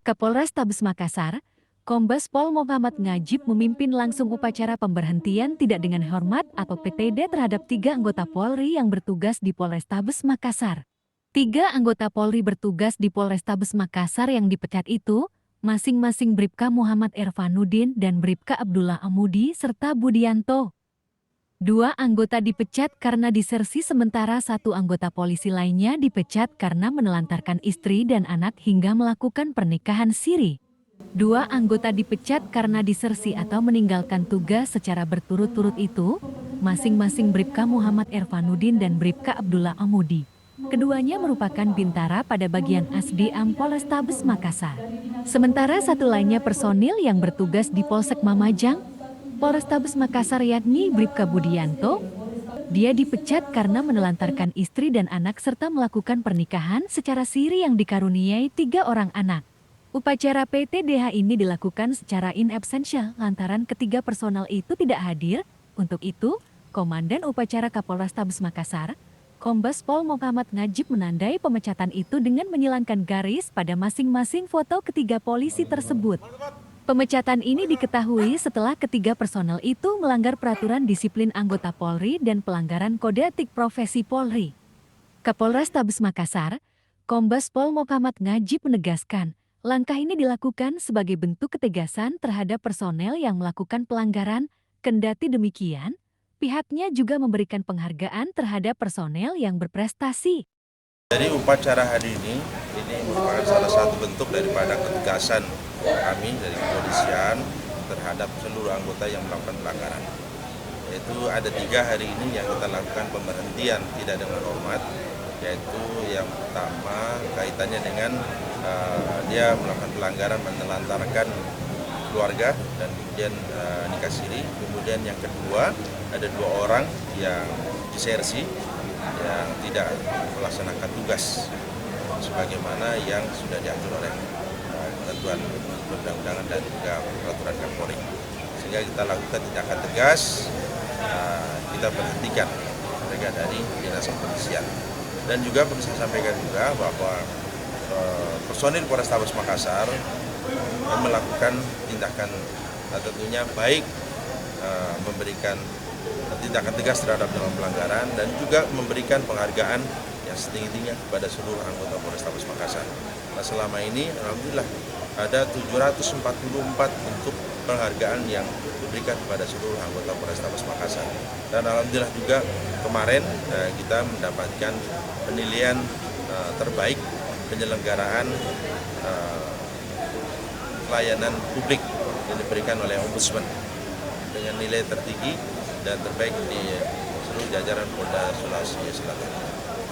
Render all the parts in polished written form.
Kapolres Tabes Makassar, Kombes Pol Muhammad Ngajib memimpin langsung upacara pemberhentian tidak dengan hormat atau PTD terhadap 3 anggota Polri yang bertugas di Polrestabes Makassar. 3 anggota Polri bertugas di Polrestabes Makassar yang dipecat itu, masing-masing Bribka Muhammad Ervanuddin dan Bribka Abdullah Amudi serta Budianto. 2 anggota dipecat karena disersi sementara 1 anggota polisi lainnya dipecat karena menelantarkan istri dan anak hingga melakukan pernikahan siri. 2 anggota dipecat karena disersi atau meninggalkan tugas secara berturut-turut itu, masing-masing Bribka Muhammad Ervanuddin dan Bribka Abdullah Amudi. Keduanya merupakan bintara pada bagian Asdiam Polrestabes Makassar. Sementara 1 lainnya personil yang bertugas di Polsek Mamajang, Polrestabes Makassar yakni Bribka Budianto. Dia dipecat karena menelantarkan istri dan anak serta melakukan pernikahan secara siri yang dikaruniai 3 orang anak. Upacara PTDH ini dilakukan secara in absentia lantaran ketiga personal itu tidak hadir. Untuk itu, Komandan Upacara Kapolrestabes Makassar, Kombes Pol Muhammad Ngajib menandai pemecatan itu dengan menyilangkan garis pada masing-masing foto ketiga polisi tersebut. Pemecatan ini diketahui setelah ketiga personel itu melanggar peraturan disiplin anggota Polri dan pelanggaran kode etik profesi Polri. Kapolres Tabes Makassar, Kombes Pol Muhammad Ngajib menegaskan, langkah ini dilakukan sebagai bentuk ketegasan terhadap personel yang melakukan pelanggaran. Kendati demikian, pihaknya juga memberikan penghargaan terhadap personel yang berprestasi. Jadi upacara hari ini merupakan salah satu bentuk daripada ketegasan kami dari kepolisian terhadap seluruh anggota yang melakukan pelanggaran. Yaitu ada 3 hari ini yang kita lakukan pemberhentian tidak dengan hormat, yaitu yang pertama kaitannya dengan dia melakukan pelanggaran menelantarkan keluarga dan kemudian nikah siri. Kemudian yang kedua ada 2 orang yang disersi yang tidak melaksanakan tugas sebagaimana yang sudah diatur oleh ketentuan perundang-undangan dan juga peraturan Kapolri. Sehingga kita lakukan tindakan tegas, kita berhentikan mereka dari dinas kepolisian. Dan juga perlu saya sampaikan juga bahwa personil Polrestabes Makassar melakukan tindakan tentunya baik memberikan tindakan tegas terhadap pelanggaran dan juga memberikan penghargaan yang setinggi-tingginya kepada seluruh anggota Polrestabes Makassar. Nah, selama ini alhamdulillah ada 744 bentuk penghargaan yang diberikan kepada seluruh anggota Polrestabes Makassar. Dan alhamdulillah juga kemarin kita mendapatkan penilaian terbaik penyelenggaraan pelayanan publik yang diberikan oleh Ombudsman dengan nilai tertinggi dan terbaik di seluruh jajaran Polda Sulawesi Selatan.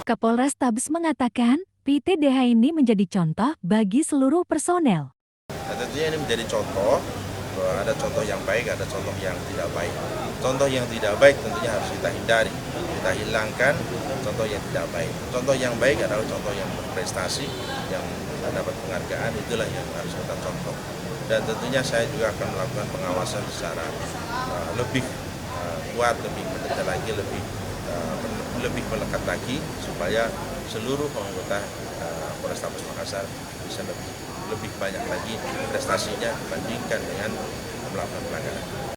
Kapolres Tabes mengatakan, PTDH ini menjadi contoh bagi seluruh personel. Nah, tentunya ini menjadi contoh, ada contoh yang baik, ada contoh yang tidak baik. Contoh yang tidak baik tentunya harus kita hindari, kita hilangkan contoh yang tidak baik. Contoh yang baik adalah contoh yang berprestasi, yang mendapat penghargaan, itulah yang harus kita contoh. Dan tentunya saya juga akan melakukan pengawasan secara lebih kuat, lebih mendetail lagi, lebih melekat lagi supaya seluruh anggota Polrestabes Makassar bisa lebih banyak lagi prestasinya dibandingkan dengan melakukan pelanggaran.